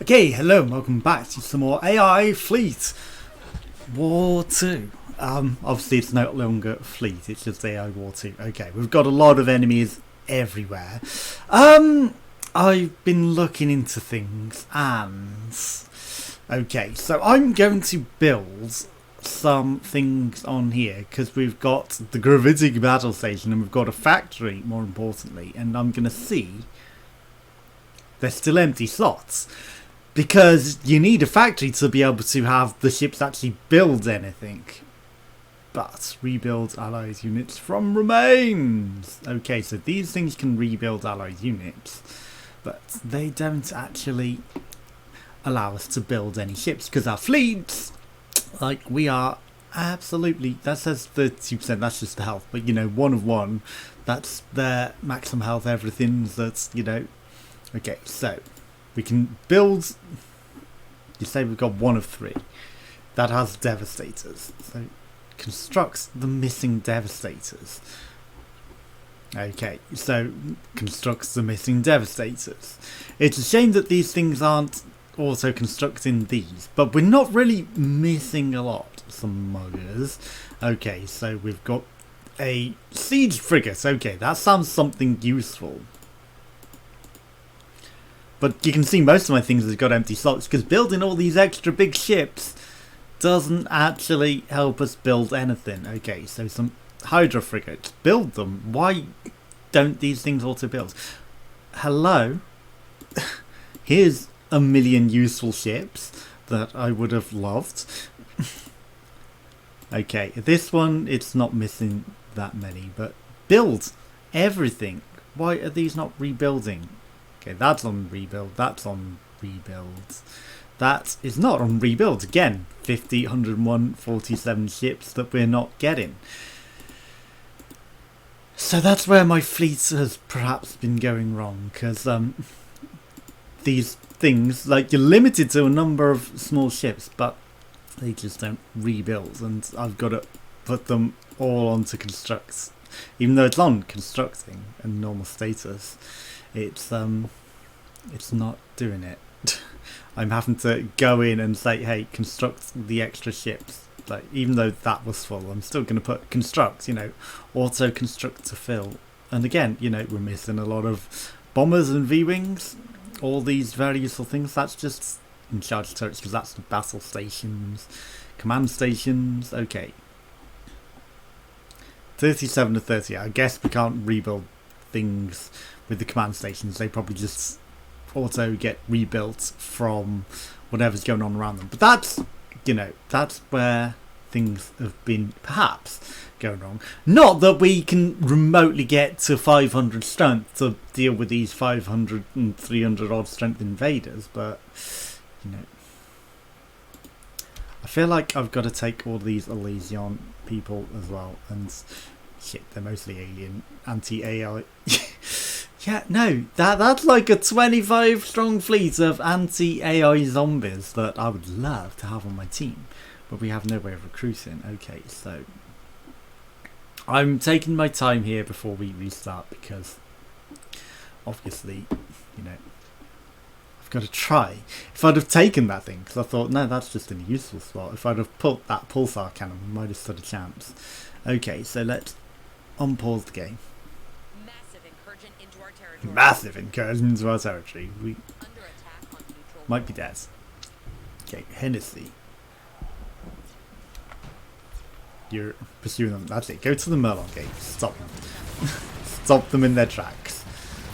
Okay, hello and welcome back to some more AI Fleet War 2. Obviously it's no longer Fleet, it's just AI War 2. Okay, we've got a lot of enemies everywhere. I've been looking into things and... Okay, so I'm going to build some things on here because we've got the gravitic battle station and we've got a factory, more importantly, and I'm going to see there's still empty slots. Because you need a factory to be able to have the ships actually build anything. But rebuild allies units from remains. Okay, so these things can rebuild allies units. But they don't actually allow us to build any ships. Because our fleets, like we are absolutely, that says 32%, that's just the health. But you know, 1 of 1, that's their maximum health, everything's that's, you know. Okay, so we can build, you say we've got 1 of 3. That has devastators. So constructs the missing devastators. Okay, so constructs the missing devastators. It's a shame that these things aren't also constructing these, but we're not really missing a lot. Some muggers. Okay, so we've got a siege frigate. Okay, that sounds something useful. But you can see most of my things have got empty slots because building all these extra big ships doesn't actually help us build anything. Okay, so some Hydra frigates. Build them. Why don't these things auto build? Hello? Here's a million useful ships that I would have loved. Okay, this one, it's not missing that many, but build everything. Why are these not rebuilding? Okay, that's on rebuild, that's on rebuild. That is not on rebuild. Again, 50, 101, 47 ships that we're not getting. So that's where my fleet has perhaps been going wrong, because these things, like, you're limited to a number of small ships, but they just don't rebuild, and I've got to put them all onto constructs. Even though it's on constructing and normal status. It's not doing it. I'm having to go in and say, hey, construct the extra ships. Like, even though that was full, I'm still going to put construct, you know, auto construct to fill. And again, you know, we're missing a lot of bombers and V-wings. All these very useful things. That's just in charge turrets because that's the battle stations, command stations. Okay. 37 to 30. I guess we can't rebuild things with the command stations. They probably just auto get rebuilt from whatever's going on around them. But that's, you know, that's where things have been perhaps going wrong. Not that we can remotely get to 500 strength to deal with these 500 and 300 odd strength invaders, but, you know, I feel like I've got to take all these Elysion people as well, and shit, they're mostly alien, anti-AI. Yeah, no, that's like a 25 strong fleet of anti-AI zombies that I would love to have on my team, but we have no way of recruiting. Okay, so I'm taking my time here before we restart because obviously, you know, I've got to try. If I'd have taken that thing, because I thought, no, that's just in a useful spot. If I'd have put that pulsar cannon, we might have stood a chance. Okay, so let's unpause the game. Massive incursion into our territory. We might be dead. Okay, Hennessy. You're pursuing them. That's it. Go to the Merlon gate. Stop them. Stop them in their tracks.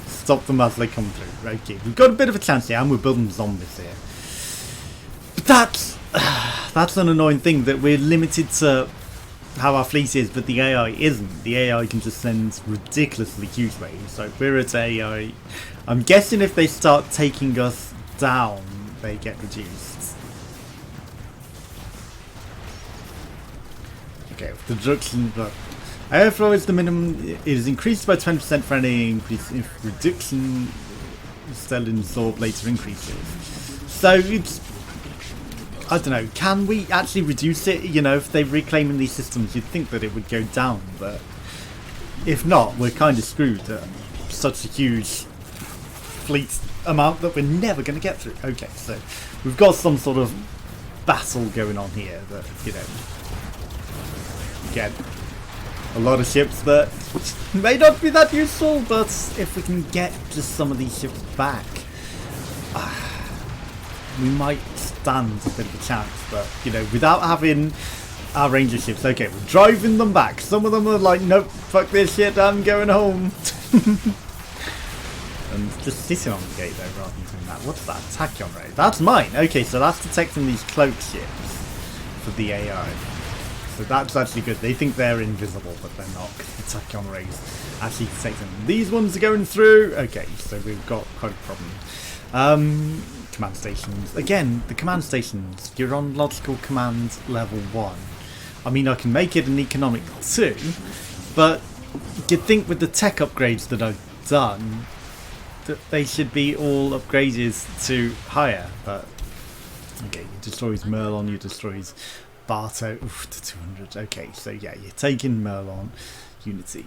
Stop them as they come through. Okay, we've got a bit of a chance here, and we're building zombies here. But that's an annoying thing, that we're limited to how our fleet is, but the AI isn't. The AI can just send ridiculously huge waves. So if we're at AI, I'm guessing if they start taking us down, they get reduced. Okay, with the reduction, but airflow is the minimum. It is increased by 20% for any increase. If reduction is still absorbed later increases. So it's, I don't know, can we actually reduce it? You know, if they're reclaiming these systems, you'd think that it would go down, but if not, we're kind of screwed. Such a huge fleet amount that we're never going to get through. Okay, so we've got some sort of battle going on here that, you know, again, a lot of ships that may not be that useful, but if we can get just some of these ships back, we might stand a bit of a chance. But, you know, without having our ranger ships, okay, we're driving them back. Some of them are like, nope, fuck this shit, I'm going home. And just sitting on the gate though, rather than doing that. What's that? Tachyon ray. That's mine. Okay, so that's detecting these cloak ships for the AI. So that's actually good. They think they're invisible, but they're not, because the tachyon rays actually detect them. These ones are going through. Okay, so we've got quite a problem. Command stations. Again, the command stations, you're on logical command level 1. I mean, I can make it an economic 2, but you'd think with the tech upgrades that I've done, that they should be all upgraded to higher, but okay, you destroys Merlon, you destroys Barto, oof, to 200. Okay, so yeah, you're taking Merlon, Unity.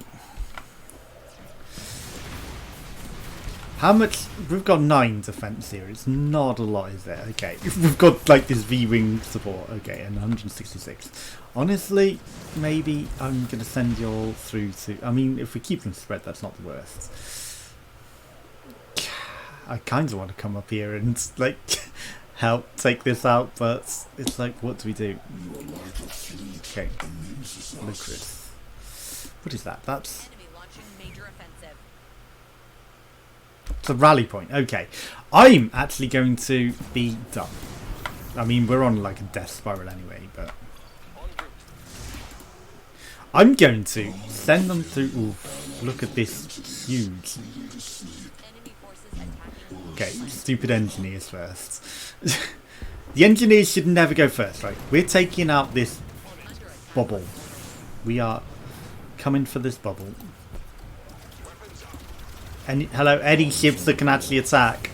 How much? We've got 9 defense here. It's not a lot, is there? Okay, we've got like this V-wing support. Okay, and 166. Honestly, maybe I'm gonna send you all through to. I mean, if we keep them spread, that's not the worst. I kind of want to come up here and like help take this out, but it's like, what do we do? Okay, Lucas. What is that? That's it's a rally point. Okay, I'm actually going to be done. I mean, we're on like a death spiral anyway, but I'm going to send them through. Ooh, look at this huge. Okay, stupid engineers first. The engineers should never go first, right? We're taking out this bubble. We are coming for this bubble. And hello, any ships that can actually attack.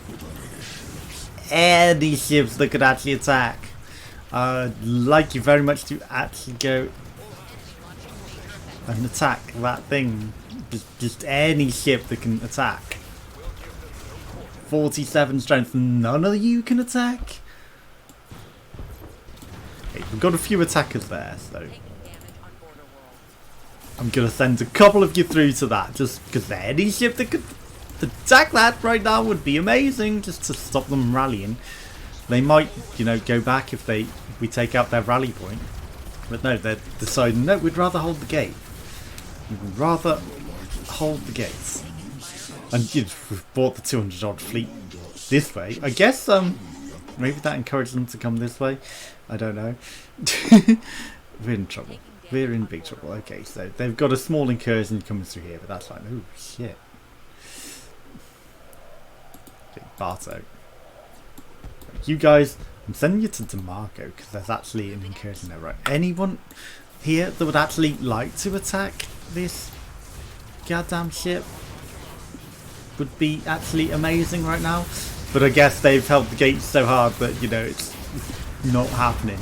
Any ships that could actually attack. I'd like you very much to actually go and attack that thing. Just any ship that can attack. 47 strength, none of you can attack? Okay, we've got a few attackers there, so I'm going to send a couple of you through to that, just because any ship that could attack that right now would be amazing, just to stop them rallying. They might, you know, go back if we take out their rally point. But no, they're deciding, no, we'd rather hold the gate. We'd rather hold the gates. And you know, we've brought the 200 odd fleet this way. I guess maybe that encouraged them to come this way. I don't know. We're in trouble. We're in big trouble. Okay, so they've got a small incursion coming through here, but that's like, oh shit. Okay, Barto. You guys, I'm sending you to DeMarco because there's actually an incursion there, right? Anyone here that would actually like to attack this goddamn ship? Would be actually amazing right now, but I guess they've held the gates so hard that, you know, it's not happening.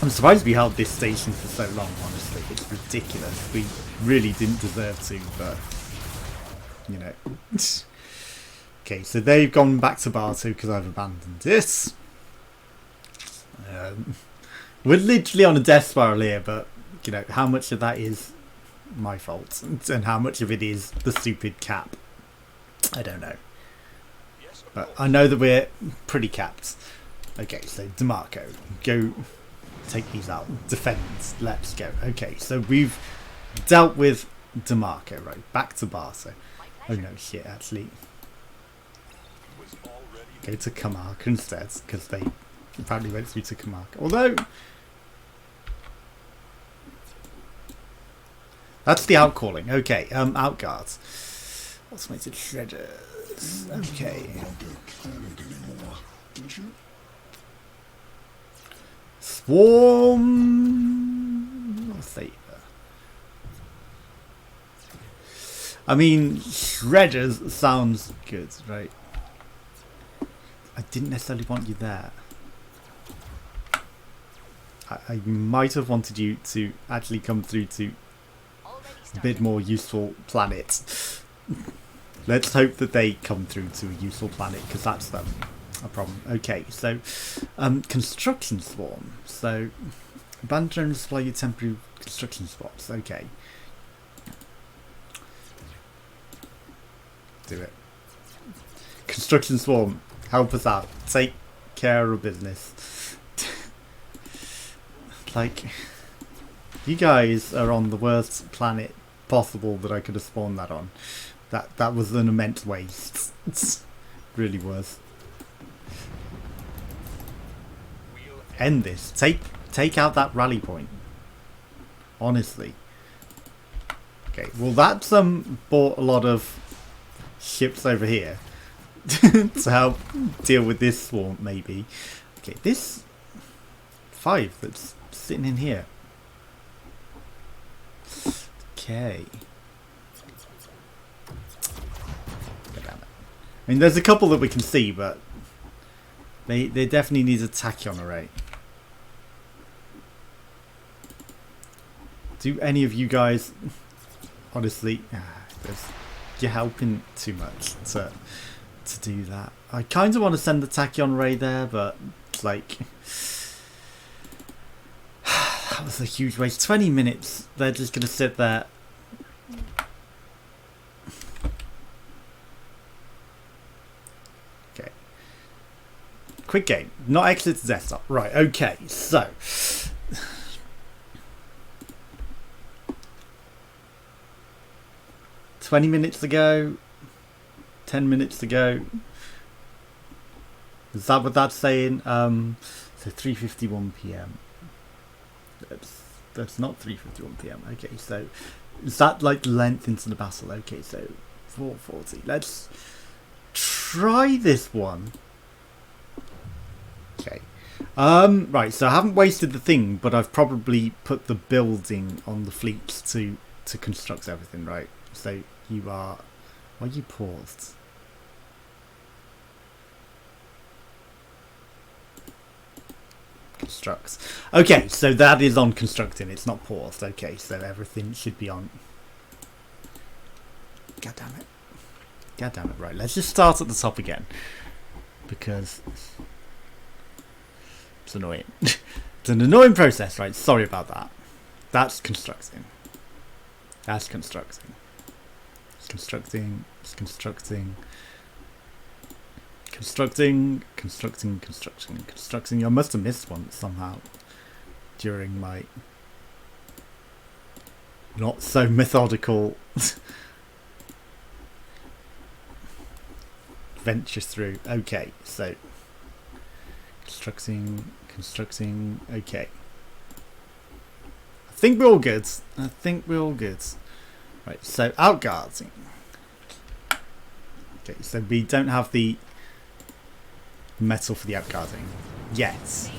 I'm surprised we held this station for so long, honestly. It's ridiculous. We really didn't deserve to, but you know. Okay, so they've gone back to Barto because I've abandoned it. We're literally on a death spiral here, but you know, how much of that is my fault and how much of it is the stupid cap? I don't know, but I know that we're pretty capped. Okay, so DeMarco, go take these out. Defend, let's go. Okay, so we've dealt with DeMarco, right? Back to Barto. Oh no, shit, actually. Go to Camarca instead, because they apparently went through to Camarca. Although, that's the outcalling. Okay, outguards. Automated shredders. Okay. Swarm saver. I mean, shredders sounds good, right? I didn't necessarily want you there. I might have wanted you to actually come through to a bit more useful planet. Let's hope that they come through to a useful planet, because that's a problem. Okay, so construction swarm. So abandon supply your temporary construction spots. Okay. Do it. Construction swarm, help us out. Take care of business. Like, you guys are on the worst planet possible that I could have spawned that on. That was an immense waste. It really was. End this. Take out that rally point. Honestly. Okay, well that's bought a lot of ships over here to help deal with this swarm, maybe. Okay, this 5 that's sitting in here. Okay. God damn it. I mean, there's a couple that we can see, but they definitely need a tachyon array. Do any of you guys, honestly, you're helping too much to do that. I kind of want to send the tachyon array there, but like, that was a huge waste. 20 minutes. They're just going to sit there. Okay. Quick game. Not exit to desktop. Right, okay. So. $20 minutes ago. 10 minutes to go. Is that what that's saying? So 3:51 p.m. That's not 3:51 p.m. Okay, so is that like length into the battle? Okay, so 4:40. Let's try this one. Okay. Right, so I haven't wasted the thing, but I've probably put the building on the fleet to construct everything, right? So you are... Why are you paused? Constructs. Okay, so that is on constructing. It's not paused. Okay, so everything should be on. God damn it. God damn it. Right, let's just start at the top again. Because it's annoying. It's an annoying process, right? Sorry about that. That's constructing. That's constructing. It's constructing. It's constructing. Constructing. I must have missed one somehow during my not so methodical venture through. Okay, so constructing. Okay, I think we're all good. Right, so outguarding. Okay, so we don't have the metal for the outguarding yet.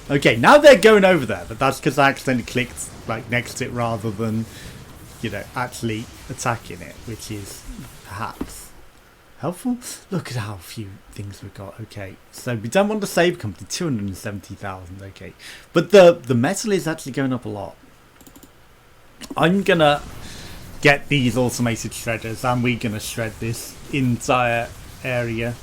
Okay, now they're going over there, but that's because I accidentally clicked like next to it rather than, you know, actually attacking it, which is perhaps helpful. Look at how few things we've got. Okay, so we don't want to save company 270,000. Okay, but the metal is actually going up a lot. I'm gonna get these automated shredders and we're gonna shred this entire area.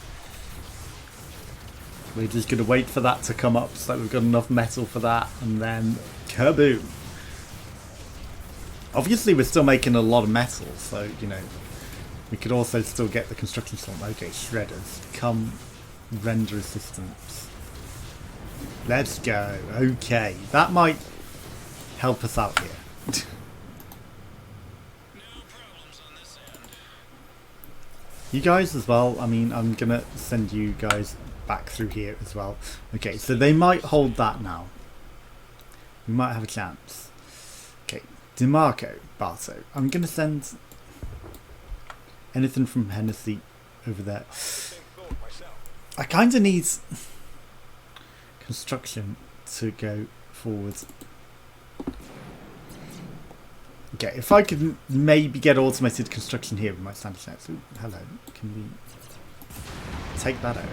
We're just gonna wait for that to come up so that we've got enough metal for that, and then kaboom. Obviously we're still making a lot of metal, so you know we could also still get the construction storm. Okay, shredders, come render assistance. Let's go. Okay, that might help us out here. You guys as well. I mean, I'm gonna send you guys back through here as well. Okay, so they might hold that now. We might have a chance. Okay, DeMarco, Barto. I'm gonna send anything from Hennessy over there. I kind of need construction to go forward. Okay, if I could maybe get automated construction here, we might stand a chance. Ooh, hello, can we take that out?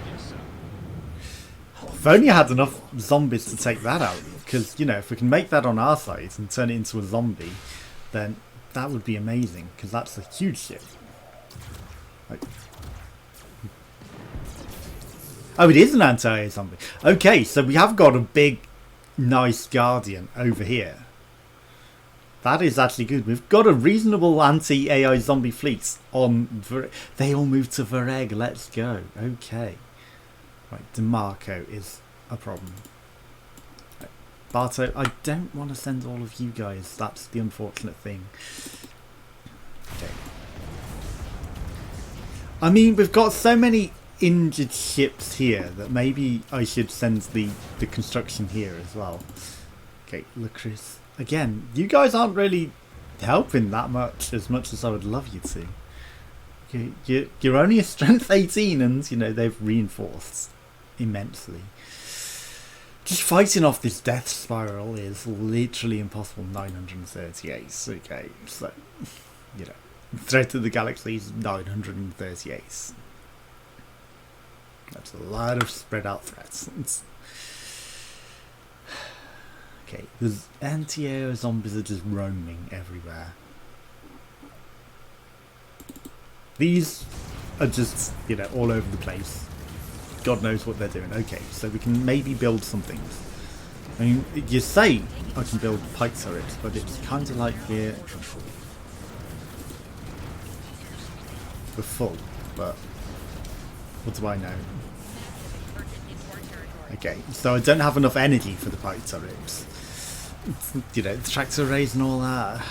If only I had enough zombies to take that out, because, you know, if we can make that on our side and turn it into a zombie, then That would be amazing, because that's a huge ship. Like, oh, it is an anti-AI zombie. Okay, so we have got a big, nice Guardian over here. That is actually good. We've got a reasonable anti-AI zombie fleet on... They all moved to Vareg. Let's go. Okay. Right, DeMarco is a problem. Right, Barto, I don't want to send all of you guys. That's the unfortunate thing. Okay. I mean, we've got so many injured ships here that maybe I should send the construction here as well. Okay, Lucris. Again, you guys aren't really helping that much as I would love you to. You're only a strength 18 and, you know, they've reinforced immensely. Just fighting off this death spiral is literally impossible. 938. Okay, so, you know, threat of the galaxy is 938. That's a lot of spread out threats. Okay, there's anti-AI zombies are just roaming everywhere. These are just, you know, all over the place. God knows what they're doing. Okay, so we can maybe build some things. I mean, you say I can build pike turrets, but it's kind of like we're full, but what do I know? Okay, so I don't have enough energy for the pike turrets. You know, the tractor arrays and all that.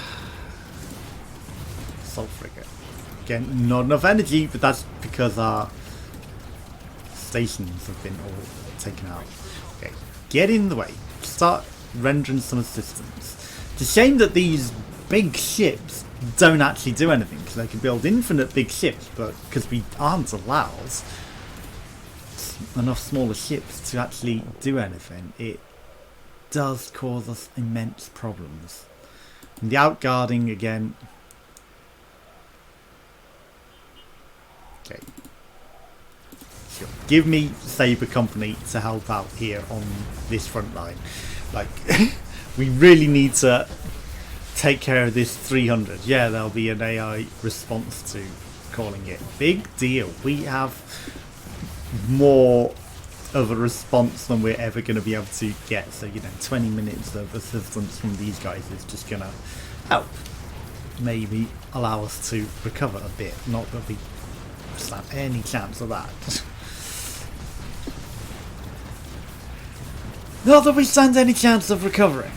Assault frigate. Again, not enough energy, but that's because our stations have been all taken out. Okay, get in the way. Start rendering some assistance. It's a shame that these big ships don't actually do anything, because they can build infinite big ships, but because we aren't allowed enough smaller ships to actually do anything, it does cause us immense problems. And the outguarding again. Okay. Sure. Give me Sabre Company to help out here on this front line. Like, we really need to take care of this 300. Yeah, there'll be an AI response to calling it. Big deal. We have more of a response than we're ever going to be able to get. So, you know, 20 minutes of assistance from these guys is just going to help. Maybe allow us to recover a bit. Not that we stand any chance of that. Not that we stand any chance of recovering.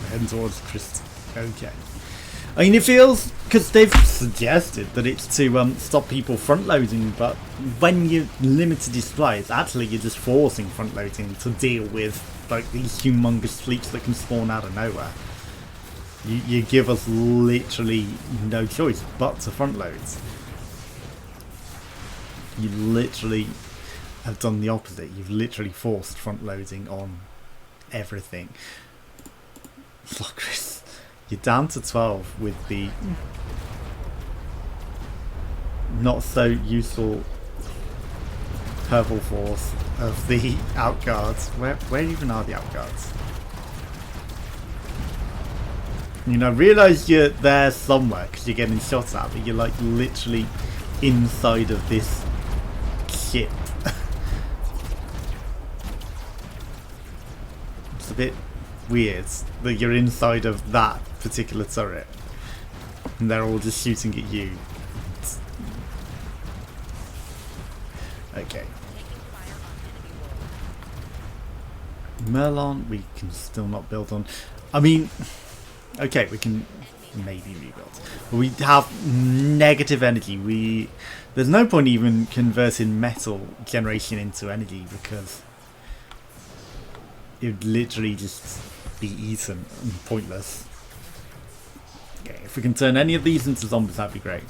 We're heading towards Christie. Okay. I mean, it feels, because they've suggested that it's to stop people front loading, but when you're limited displays, actually you're just forcing front loading to deal with like these humongous fleets that can spawn out of nowhere. You give us literally no choice but to front load. You literally have done the opposite. You've literally forced front loading on everything. Look, Chris. You're down to 12 with the not so useful purple force of the outguards. Where even are the outguards? You know, realise you're there somewhere because you're getting shot at, but you're like literally inside of this ship. It's a bit weird that you're inside of that particular turret and they're all just shooting at you. Okay. Merlon we can still not build on. I mean, okay, we can maybe rebuild, but we have negative energy. There's no point even converting metal generation into energy because it would literally just be eaten and pointless. Okay, if we can turn any of these into zombies, that'd be great.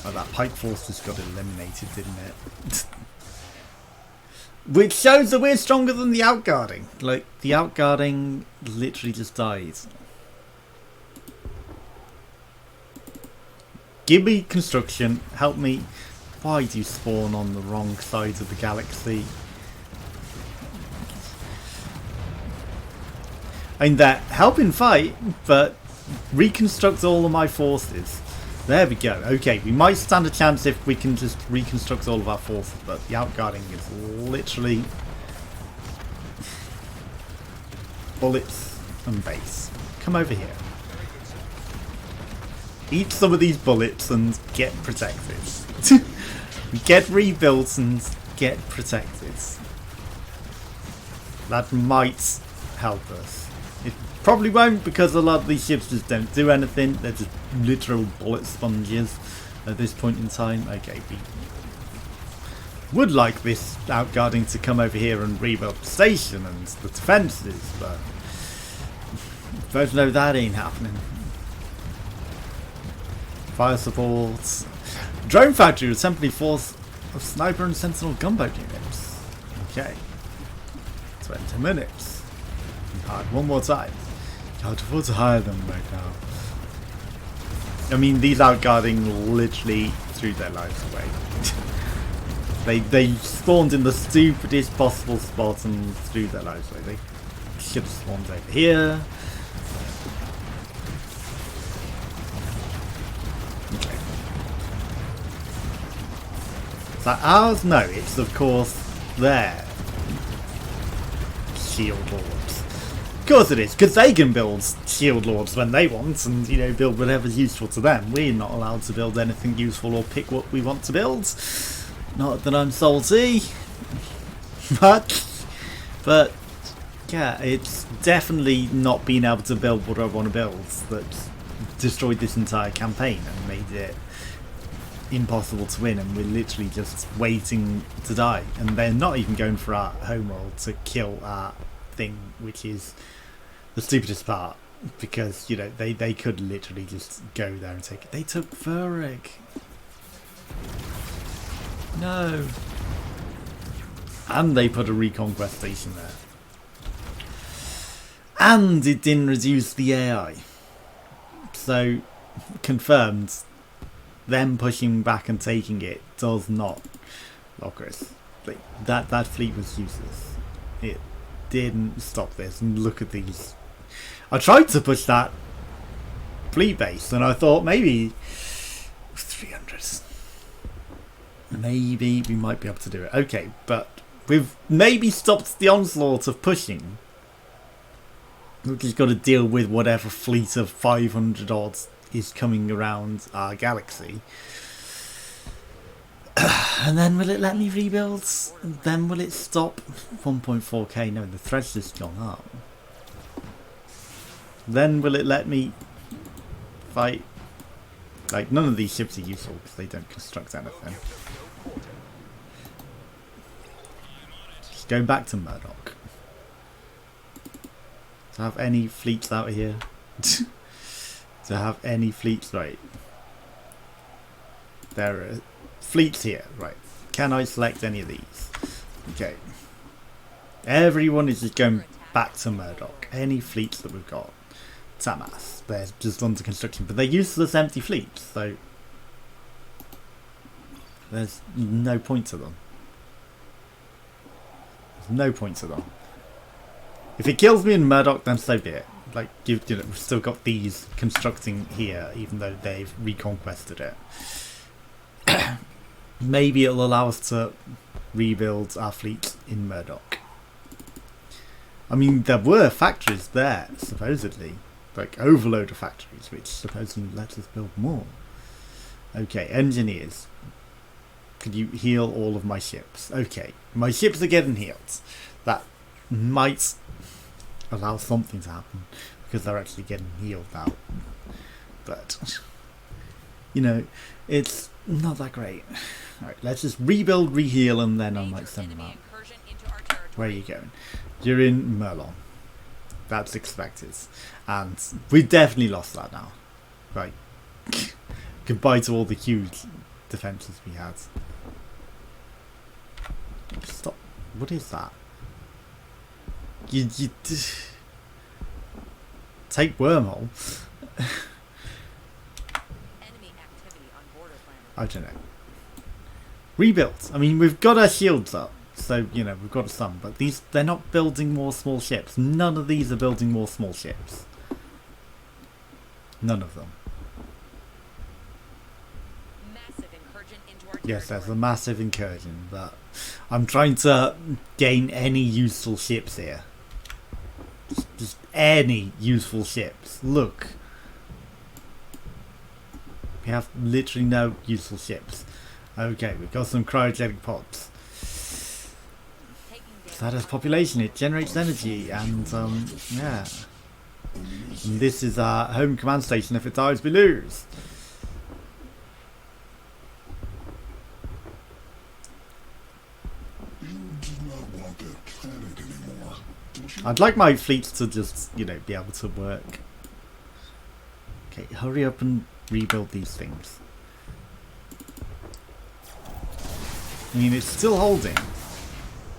Oh, that pike force just got eliminated, didn't it? Which shows that we're stronger than the outguarding. Like, the outguarding literally just died. Give me construction, help me. Why do you spawn on the wrong side of the galaxy? I mean, they're helping fight, but reconstruct all of my forces. There we go. Okay, we might stand a chance if we can just reconstruct all of our forces, but the outguarding is literally bullets and base. Come over here. Eat some of these bullets and get protected. Get rebuilt and get protected. That might help us. It probably won't, because a lot of these ships just don't do anything. They're just literal bullet sponges at this point in time. Okay, we would like this outguarding to come over here and rebuild the station and the defences, but both know that ain't happening. Fire support. Drone factory with temporary force of sniper and sentinel gunboat units. Okay. 20 minutes. Hard one more time. Can't afford to hire them right now. I mean, these outguarding literally threw their lives away. they spawned in the stupidest possible spot and threw their lives away. They should have spawned over here. Okay. Is that ours? No, it's of course there. Shield lords. Of course it is, because they can build shield lords when they want and, you know, build whatever's useful to them. We're not allowed to build anything useful or pick what we want to build. Not that I'm salty. But yeah, it's definitely not being able to build what I want to build that's destroyed this entire campaign and made it impossible to win, and we're literally just waiting to die, and they're not even going for our homeworld to kill our thing, which is the stupidest part, because, you know, they could literally just go there and take it. They took Furig. No. And they put a reconquest station there. And it didn't reduce the AI. So, confirmed, them pushing back and taking it does not lock us. Like, that fleet was useless. It didn't stop this. And look at these. I tried to push that fleet base and I thought maybe 300. Maybe we might be able to do it. Okay, but we've maybe stopped the onslaught of pushing. We've just got to deal with whatever fleet of 500 odds is coming around our galaxy. And then will it let me rebuild? And then will it stop? 1.4k. No, the thread's just gone up. Then will it let me fight? Like, none of these ships are useful because they don't construct anything. Just going back to Murdoch. To have any fleets out here? To have any fleets, right? There are fleets here, right? Can I select any of these? Okay. Everyone is just going back to Murdoch. Any fleets that we've got. Tamas, they're just under construction, but they're useless empty fleets, so there's no point to them. There's no point to them. If it kills me in Murdoch, then so be it. Like, you know, we've still got these constructing here, even though they've reconquested it. Maybe it'll allow us to rebuild our fleet in Murdoch. I mean, there were factories there, supposedly. Like, overload of factories, which supposedly let us build more. Okay, engineers. Could you heal all of my ships? Okay, my ships are getting healed. That might allow something to happen, because they're actually getting healed now. But, you know, it's not that great. Alright, let's just rebuild, reheal, and then I might send them out. Where are you going? You're in Merlon. That's expected. And we definitely lost that now. Right. Goodbye to all the huge defences we had. Stop. What is that? You take wormhole. I don't know. Rebuilt. I mean, we've got our shields up, So, you know, we've got some, but they're not building more small ships. None of these are building more small ships. None of them. Yes, there's a massive incursion, but I'm trying to gain any useful ships here. Just any useful ships. Look. We have literally no useful ships. Okay, we've got some cryogenic pods. So that has population, it generates energy, and yeah. And this is our home command station. If it dies, we lose. I'd like my fleets to just, you know, be able to work. Okay, hurry up and rebuild these things. I mean, it's still holding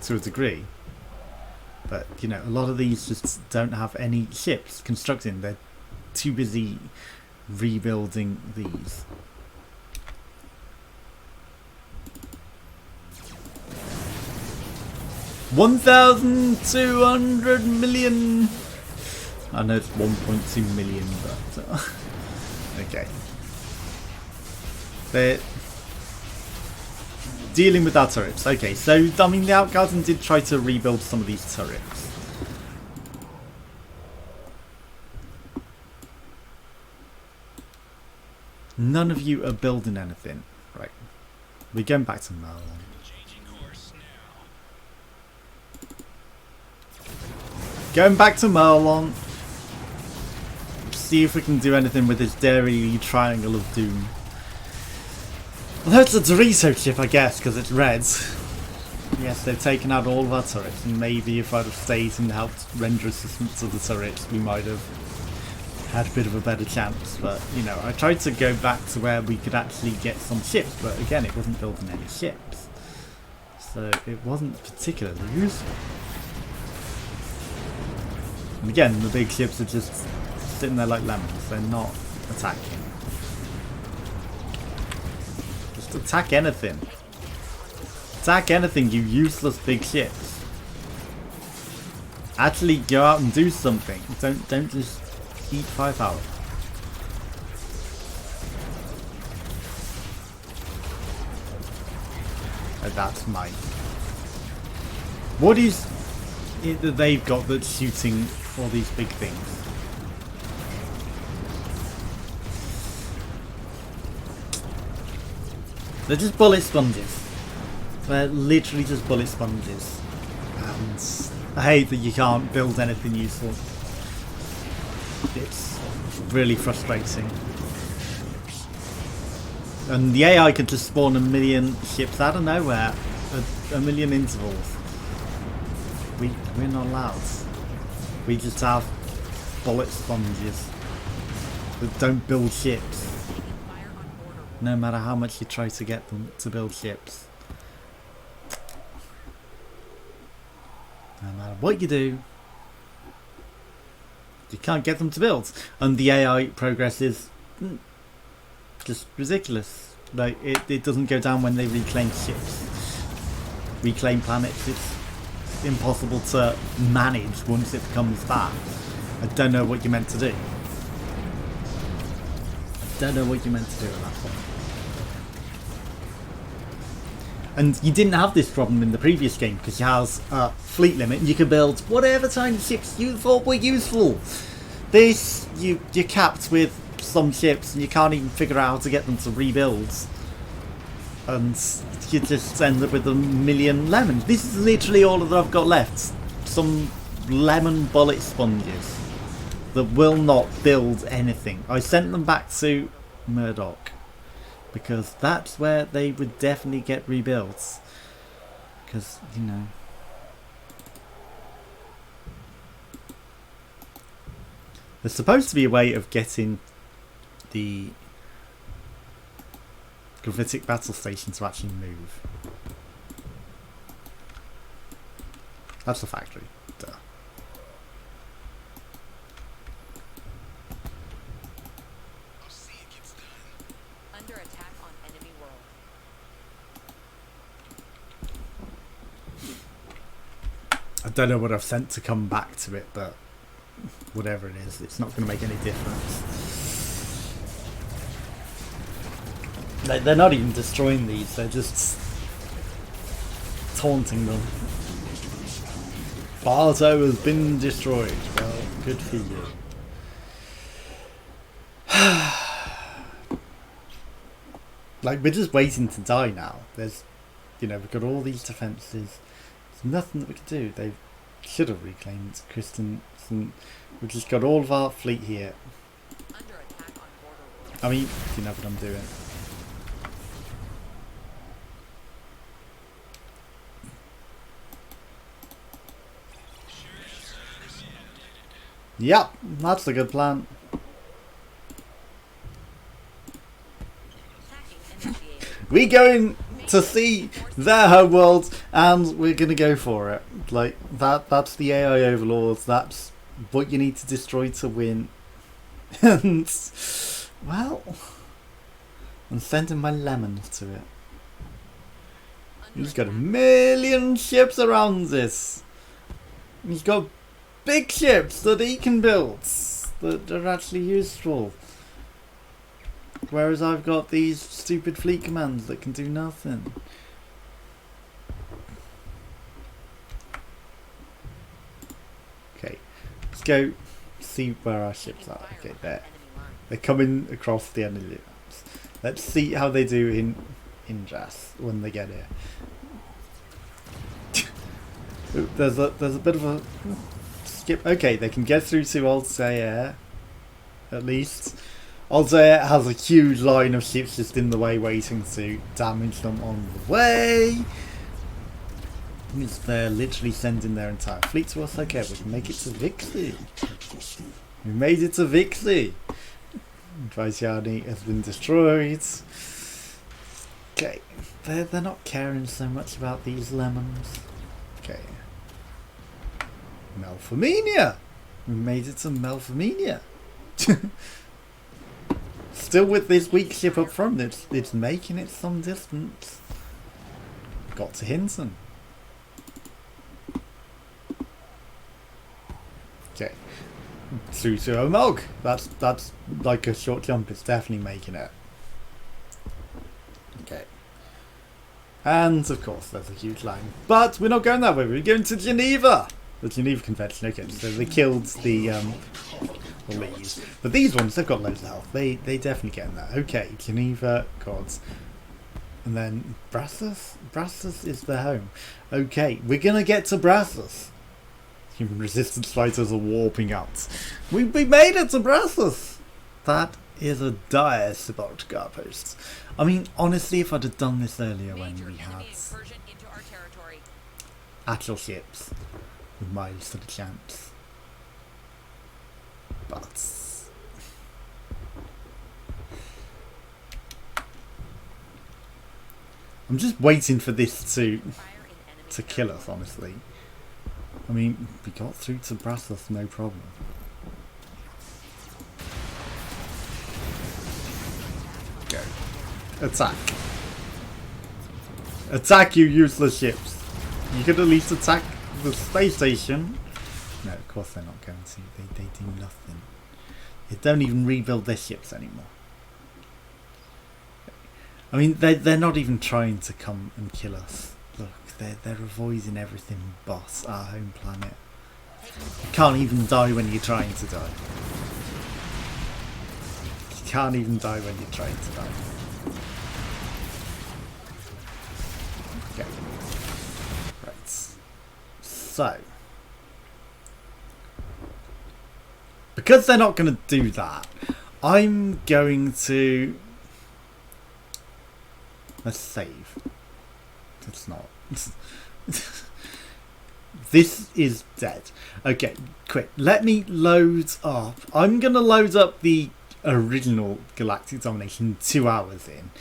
to a degree, but you know, a lot of these just don't have any ships constructing. They're too busy rebuilding these. $1,200 million. I know it's 1.2 million, but okay. They're dealing with our turrets. Okay, so I mean, the Outgarden did try to rebuild some of these turrets. None of you are building anything, right? We're going back to Merlin. Going back to Merlin. See if we can do anything with this dairy triangle of doom. Well, that's a Dorito chip, I guess, because it's red. Yes, they've taken out all of our turrets, and maybe if I'd have stayed and helped render assistance to the turrets, we might have had a bit of a better chance. But, you know, I tried to go back to where we could actually get some ships, but again, it wasn't building any ships. So it wasn't particularly useful. And again, the big ships are just sitting there like lemons. They're not attacking. Just attack anything. Attack anything, you useless big ships. Actually go out and do something. Don't just eat firepower. Oh, that's mine. What is it that they've got that's shooting all these big things? They're just bullet sponges. They're literally just bullet sponges. And I hate that you can't build anything useful. It's really frustrating. And the AI could just spawn a million ships out of nowhere. A million intervals. We're not allowed. We just have bullet sponges that don't build ships. No matter how much you try to get them to build ships. No matter what you do, you can't get them to build. And the AI progress is just ridiculous. Like, it doesn't go down when they reclaim ships. Reclaim planets, it's impossible to manage once it becomes that. I don't know what you're meant to do. I don't know what you're meant to do at that point. And you didn't have this problem in the previous game because you have a fleet limit and you can build whatever tiny ships you thought were useful. This, you're capped with some ships and you can't even figure out how to get them to rebuild. And you just end up with a million lemons. This is literally all that I've got left. Some lemon bullet sponges that will not build anything. I sent them back to Murdoch because that's where they would definitely get rebuilt. Because, you know, there's supposed to be a way of getting the gravitic battle station to actually move. That's the factory. Duh. Under attack on enemy world. don't know what I've sent to come back to it, but whatever it is, it's not going to make any difference. They're not even destroying these, they're just taunting them. Barto has been destroyed. Well, good for you. Like, we're just waiting to die now. There's, you know, we've got all these defences. There's nothing that we can do. They should have reclaimed Christensen. We've just got all of our fleet here. Under attack on border. I mean, you know what I'm doing. Yep, that's a good plan. We're going to see their homeworld and we're going to go for it. Like, that's the AI overlords. That's what you need to destroy to win. And, well, I'm sending my lemons to it. He's got 1 million ships around this. He's got big ships that he can build that are actually useful. Whereas I've got these stupid fleet commands that can do nothing. Okay, let's go see where our ships are. Okay, there. They're coming across the enemy lines. Let's see how they do in Indras when they get here. Ooh, there's a bit of a skip. Okay, they can get through to Altair, at least. Altair has a huge line of ships just in the way waiting to damage them on the way. They're literally sending their entire fleet to us. Okay, we can make it to Vixie. We made it to Vixie. Vaisiani has been destroyed. Okay, they're not caring so much about these lemons. Okay. Melpomenia! We made it to Melpomenia. Still with this weak ship up front, it's making it some distance. Got to Hinton. Okay. Through to Omog. That's like a short jump, it's definitely making it. Okay. And of course there's a huge line. But we're not going that way, we're going to Geneva! The Geneva Convention, okay, so they killed the leaves. But these ones, they've got loads of health. They definitely get in that. Okay, Geneva, gods. And then Brassus? Brassus is their home. Okay, we're gonna get to Brassus. Human resistance fighters are warping out. We made it to Brassus! That is a dire support guard post. I mean, honestly, if I'd have done this earlier when we had actual ships, we might have stood a chance. But I'm just waiting for this to kill us, honestly. I mean, we got through to Brassus, no problem. Go. Attack. Attack, you useless ships. You could at least attack the space station. No, of course they're not going to. They do nothing. They don't even rebuild their ships anymore. I mean, they're not even trying to come and kill us. Look, they're avoiding everything but our home planet. You can't even die when you're trying to die. You can't even die when you're trying to die. Okay. Right. So. Because they're not going to do that, I'm going to... Let's save. It's not. This is dead. Okay, quick. Let me load up. I'm going to load up the original Galactic Domination 2 hours in.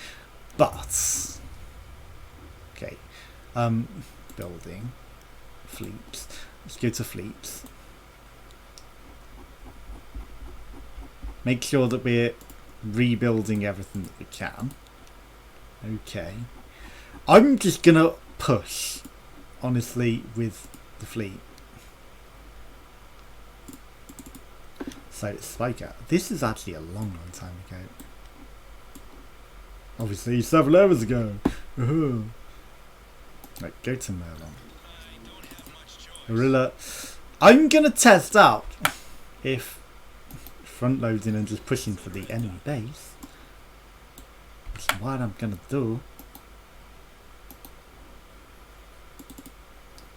But... Okay. Building. Fleets. Let's go to fleets. Make sure that we're rebuilding everything that we can. Okay. I'm just gonna push, honestly, with the fleet. So Spiker, this is actually a long time ago. Obviously 7 hours ago. Right, go to Merlon. Gorilla. I'm gonna test out if front loading and just pushing for the enemy base. Which is what I'm gonna do.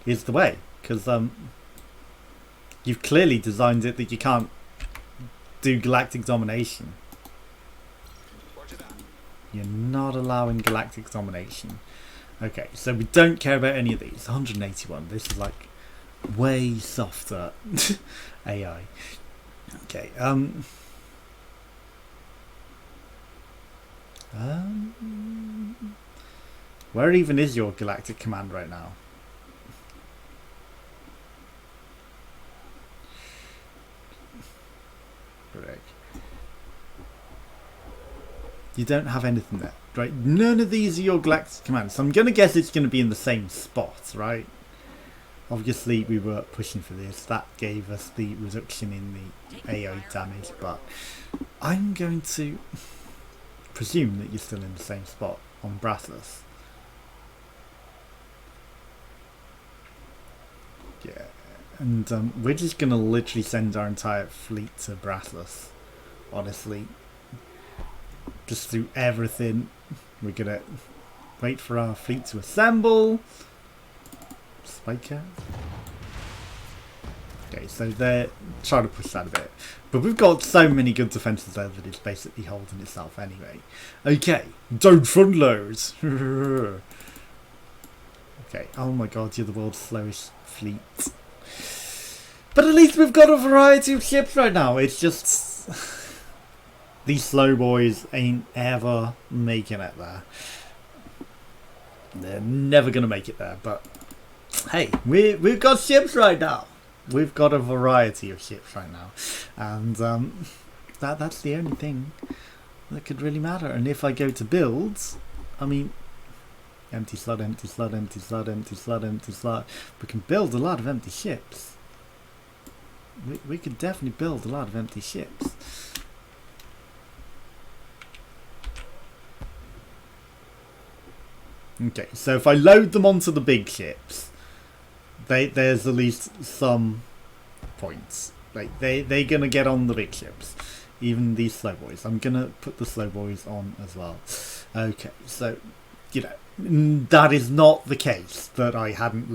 Is the way, because you've clearly designed it that you can't do galactic domination. You're not allowing galactic domination. Okay, so we don't care about any of these. 181. This is like way softer AI. Okay. Where even is your galactic command right now? Correct. You don't have anything there, right? None of these are your galactic commands. So I'm going to guess it's going to be in the same spot, right? Obviously, we were pushing for this. That gave us the reduction in the AO damage, but I'm going to presume that you're still in the same spot on Brathos. Yeah, and we're just going to literally send our entire fleet to Brathos, honestly. Just do everything. We're gonna wait for our fleet to assemble. Spiker. Okay, so they're trying to push that a bit. But we've got so many good defences there that it's basically holding itself anyway. Okay, don't front load. Okay, oh my god, you're the world's slowest fleet. But at least we've got a variety of ships right now. It's just... these slow boys ain't ever making it there. They're never going to make it there, but hey, we've got ships right now. We've got a variety of ships right now. And that's the only thing that could really matter. And if I go to builds, I mean, empty slot, empty slot, empty slot, empty slot, empty slot. We can build a lot of empty ships. We could definitely build a lot of empty ships. Okay, so if I load them onto the big ships, there's at least some points. Like they're gonna get on the big ships, even these slow boys. I'm gonna put the slow boys on as well. Okay, so you know that is not the case that I hadn't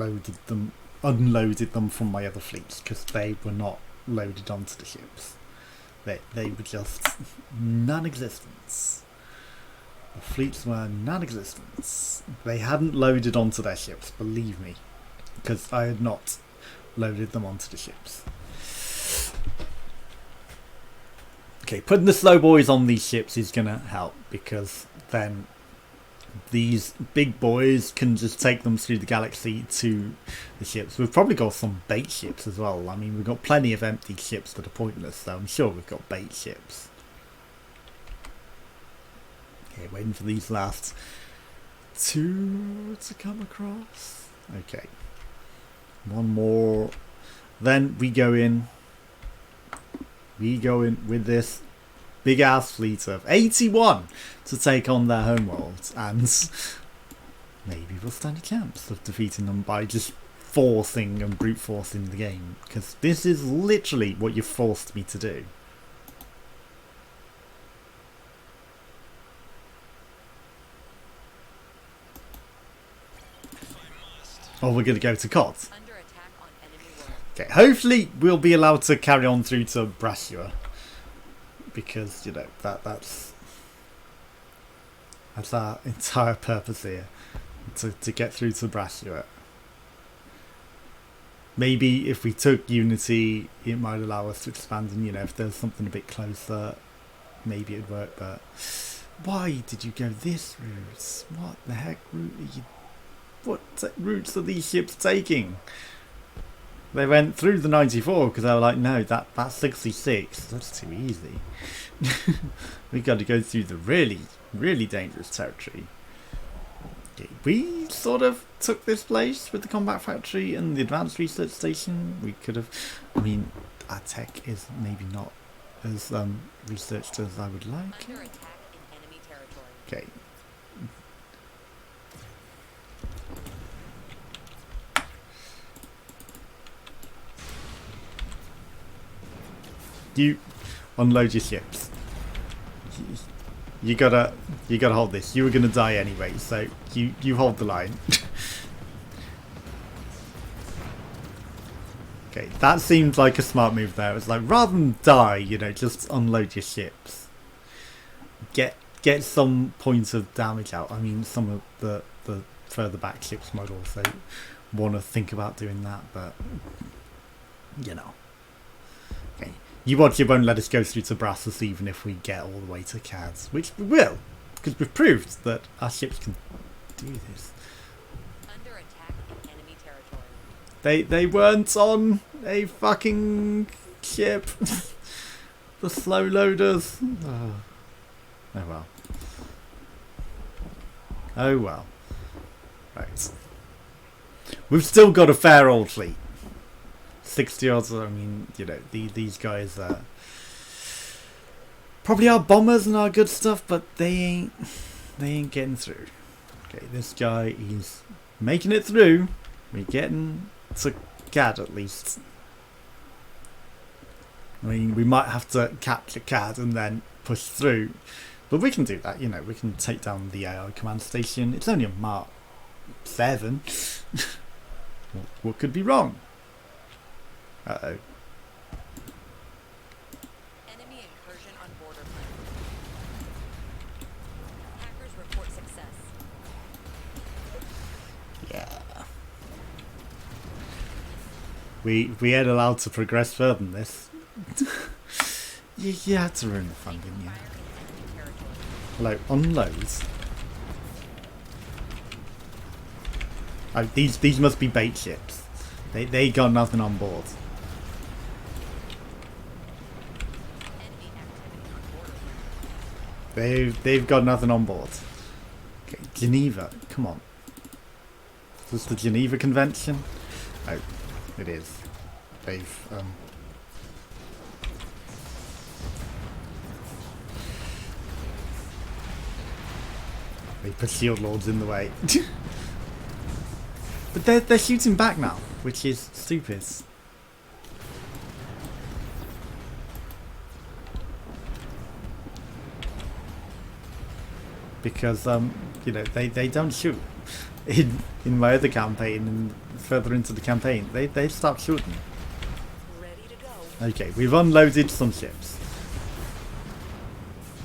unloaded them from my other fleets, because they were not loaded onto the ships. They were just non-existent. The fleets were non-existent. They hadn't loaded onto their ships, believe me, because I had not loaded them onto the ships. Okay, putting the slow boys on these ships is going to help, because then these big boys can just take them through the galaxy to the ships. We've probably got some bait ships as well. I mean, we've got plenty of empty ships that are pointless, so I'm sure we've got bait ships. Okay, waiting for these last two to come across. Okay, one more. Then we go in with this big ass fleet of 81 to take on their homeworld, and maybe we'll stand a chance of defeating them by just forcing and brute forcing the game, because this is literally what you forced me to do. Oh, we're going to go to COD. Under attack on enemy world. Okay, hopefully we'll be allowed to carry on through to Brasua, because you know that's our entire purpose here, to get through to Brasua. Maybe if we took Unity, it might allow us to expand, and you know, if there's something a bit closer, maybe it'd work. But why did you go this route? What the heck route are you? What routes are these ships taking? They went through the 94 because they were like, no, that's 66. That's too easy. We got to go through the really, really dangerous territory. Okay, we sort of took this place with the combat factory and the advanced research station. We could have, I mean, our tech is maybe not as researched as I would like. Under attack in enemy territory. Okay. You unload your ships. You gotta hold this. You were gonna die anyway, so you hold the line. Okay, that seemed like a smart move there. It's like, rather than die, you know, just unload your ships. Get some points of damage out. I mean, some of the further back ships might also want to think about doing that, but you know. Okay, you won't let us go through to Brassus even if we get all the way to Cads, which we will, because we've proved that our ships can do this. Under attack in enemy territory. They weren't on a fucking ship. The slow loaders. Oh well. Oh well. Right. We've still got a fair old fleet. 60 odds. I mean, you know, these guys probably are bombers and are good stuff, but they ain't getting through. Okay, this guy is making it through. We're getting to CAD at least. I mean, we might have to capture CAD and then push through, but we can do that. You know, we can take down the AI command station. It's only a Mark 7. What could be wrong? Uh-oh. Enemy incursion on border flank. Hackers report success. Yeah. We ain't allowed to progress further than this. you had to ruin the fun, didn't you? Fire in enemy territory. Hello, unloads. Oh, these must be bait ships. They got nothing on board. Enemy activity on border flank. They've got nothing on board. Okay, Geneva, come on. Is this the Geneva Convention? Oh, it is. They've they put shield lords in the way. But they're shooting back now, which is stupid. Because you know, they don't shoot. In my other campaign and further into the campaign, they stopped shooting. Ready to go. Okay, we've unloaded some ships.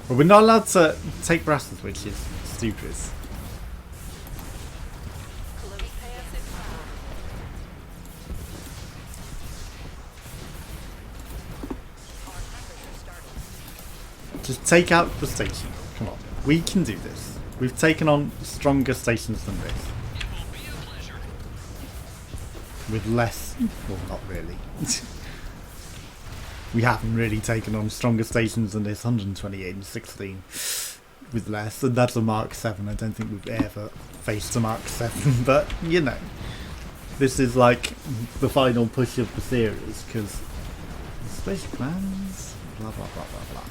But we're not allowed to take Brassus, which is stupid. Close pass and fire. Our hackers are starting. Just take out the station. Come on. We can do this. We've taken on stronger stations than this. With less... Well, not really. We haven't really taken on stronger stations than this. 128 and 16 with less. And that's a Mark 7. I don't think we've ever faced a Mark 7. But, you know. This is like the final push of the series. Because... Space commands... Blah, blah, blah, blah, blah.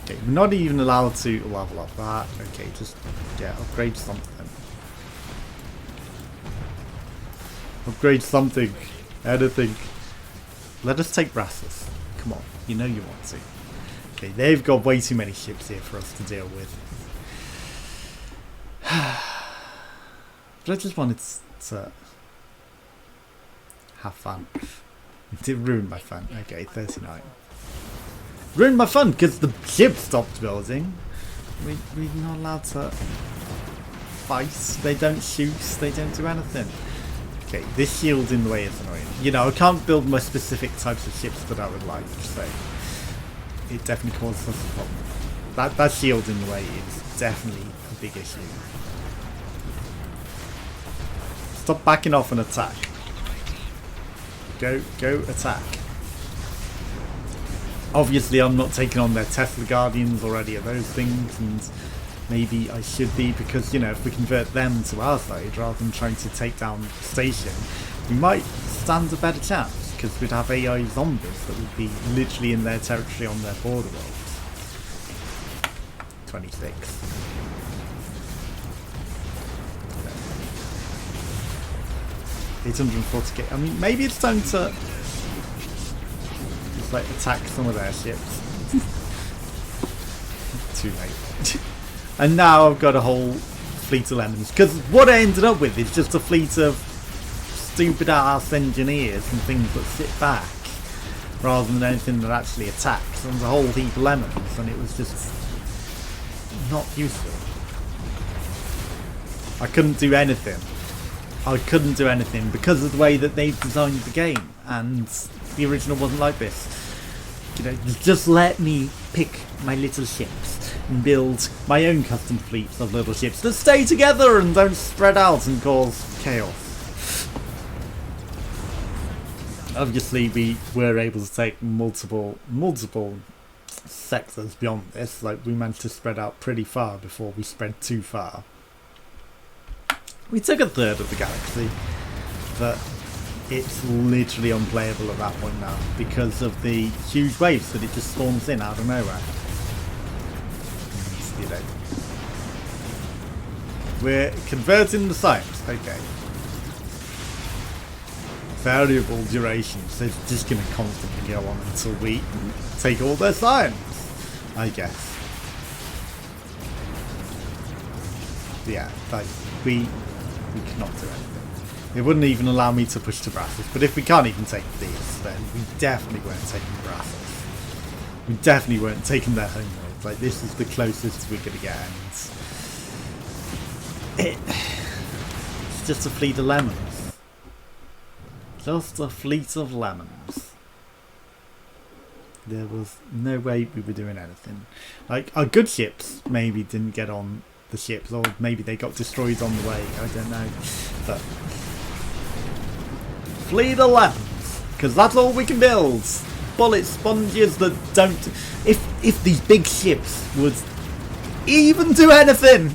Okay, we're not even allowed to level up that. Okay, just, yeah, upgrade something. Upgrade something. Anything. Let us take Brassus. Come on, you know you want to. Okay, they've got way too many ships here for us to deal with. But I just wanted to have fun. It did ruin my fun. Okay, 39. Ruined my fun because the ship stopped building. We're not allowed to fight. They don't shoot. They don't do anything. Okay, this shield in the way is annoying. You know, I can't build my specific types of ships that I would like, so it definitely causes us a problem. That shield in the way is definitely a big issue. Stop backing off and attack. Go attack. Obviously, I'm not taking on their Tesla Guardians or any of those things, and maybe I should be, because, you know, if we convert them to our side rather than trying to take down the station, we might stand a better chance. because we'd have AI zombies that would be literally in their territory on their border worlds. 26. 840k. I mean, maybe it's time to just like attack some of their ships. Too late. And now I've got a whole fleet of lemons. Because what I ended up with is just a fleet of stupid ass engineers and things that sit back rather than anything that actually attacks. And a whole heap of lemons, and it was just not useful. I couldn't do anything. I couldn't do anything because of the way that they've designed the game, and the original wasn't like this. You know, just let me pick my little ships and build my own custom fleets of little ships that stay together and don't spread out and cause chaos. Obviously, we were able to take multiple sectors beyond this. Like, we managed to spread out pretty far before we spread too far. We took a third of the galaxy, but it's literally unplayable at that point now because of the huge waves that it just storms in out of nowhere. And, you know, we're converting the science, okay. Variable durations, they're just going to constantly go on until we take all their science, I guess. Yeah, like, we cannot do anything. It wouldn't even allow me to push to Brassus, but if we can't even take these, then we definitely weren't taking Brassus. We definitely weren't taking their homeworld. Like, this is the closest we're gonna get, and it's just a fleet of lemons. Just a fleet of lemons. There was no way we were doing anything. Like, our good ships maybe didn't get on the ships, or maybe they got destroyed on the way, I don't know. But fleet of lemons, because that's all we can build. Bullet sponges that don't... If these big ships would even do anything!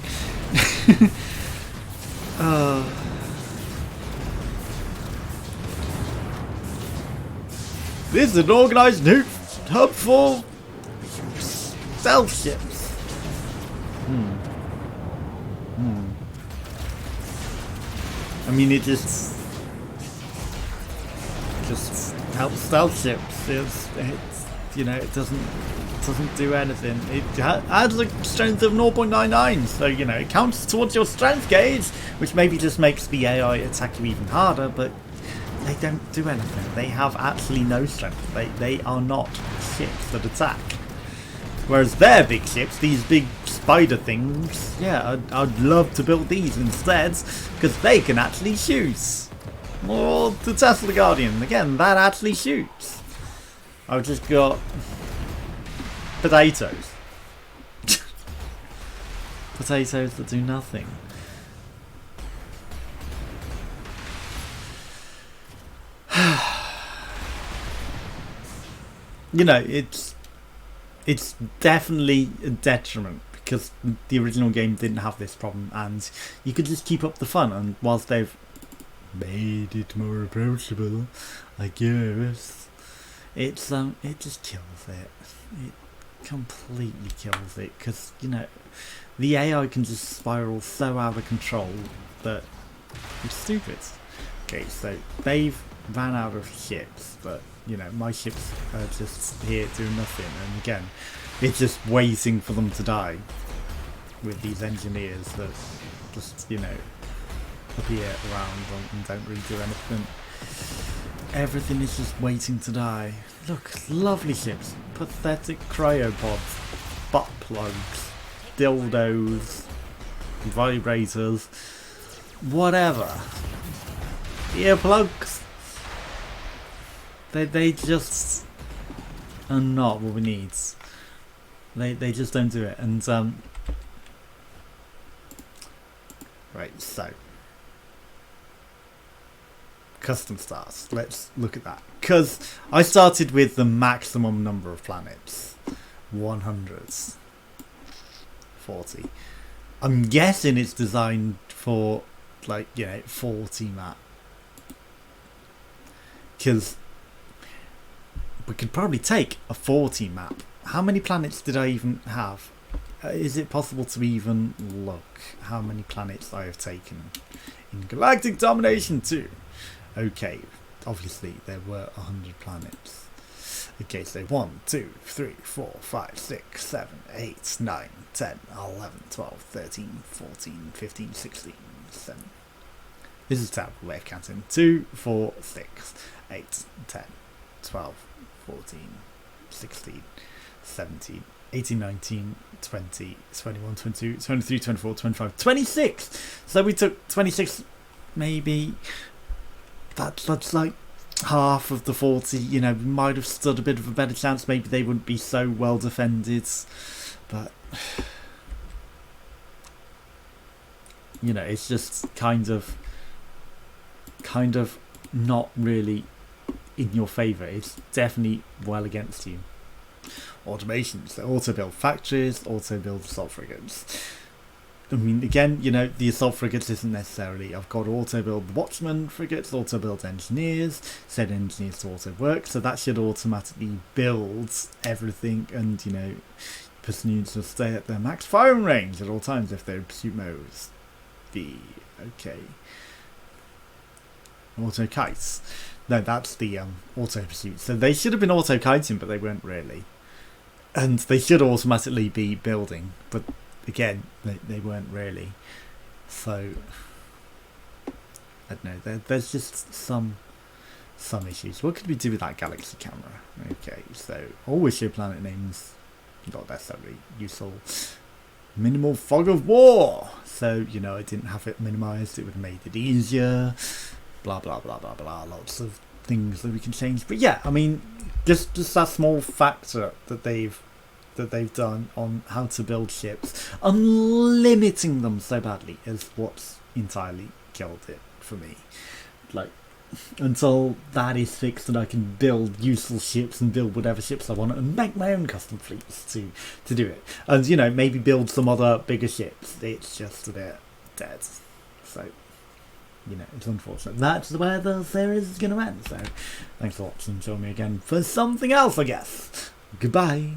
This is an organised new hub for stealth ships. I mean, it just helps stealth ships. It's you know, it doesn't do anything. It adds a strength of 0.99, so you know it counts towards your strength gauge, which maybe just makes the AI attack you even harder. But they don't do anything. They have actually no strength. They are not ships that attack. Whereas their big ships, these big spider things, yeah, I'd love to build these instead, because they can actually shoot. Or the Tesla Guardian, again, that actually shoots. I've just got potatoes. Potatoes that do nothing. You know, it's definitely a detriment because the original game didn't have this problem, and you could just keep up the fun. And whilst they've made it more approachable, I guess it just kills it. It completely kills it because you know the AI can just spiral so out of control that it's stupid. Okay, so they've ran out of ships, but you know, my ships are just here doing nothing, and again, it's just waiting for them to die with these engineers that just, you know, appear around and don't really do anything. Everything is just waiting to die. Look, lovely ships, pathetic cryopods, butt plugs, dildos, vibrators, whatever. Earplugs. They just are not what we need. They just don't do it. And right, so custom stars. Let's look at that. Because I started with the maximum number of planets, 140. I'm guessing it's designed for like 40 map. Because we could probably take a 40 map. How many planets did I even have? Is it possible to even look how many planets I have taken in Galactic Domination 2? Okay, obviously there were 100 planets. Okay, so 1, 2, 3, 4, 5, 6, 7, 8, 9, 10, 11, 12, 13, 14, 15, 16, 17. This is a terrible way of counting. 2, 4, 6, 8, 10, 12, 14, 16, 17, 18, 19, 20, 21, 22, 23, 24, 25, 26! So we took 26, maybe. That's like half of the 40. You know, we might have stood a bit of a better chance. Maybe they wouldn't be so well defended. But, you know, it's just kind of not really in your favour. It's definitely well against you. Automations, so auto build factories, auto build assault frigates. I mean, again, you know, the assault frigates isn't necessarily. I've got auto build watchman frigates, auto build engineers, set engineers to auto work, so that should automatically build everything, and you know, pursuits will stay at their max firing range at all times if they're in pursuit modes. Okay. Auto kites. No, that's the auto pursuit. So they should have been auto kiting, but they weren't really. And they should automatically be building, but again, they weren't really. So I don't know. There's just some issues. What could we do with that galaxy camera? Okay, so always show planet names. Not necessarily useful. Minimal fog of war. So you know, I didn't have it minimized. It would have made it easier. Blah blah blah blah blah. Lots of things that we can change. But yeah, I mean, just that small factor that they've done on how to build ships, unlimiting them so badly, is what's entirely killed it for me. Like, until that is fixed and I can build useful ships and build whatever ships I want and make my own custom fleets to do it, and you know, maybe build some other bigger ships, it's just a bit dead. So you know, it's unfortunate. That's where the series is going to end. So thanks for watching. Join me again for something else, I guess. Goodbye.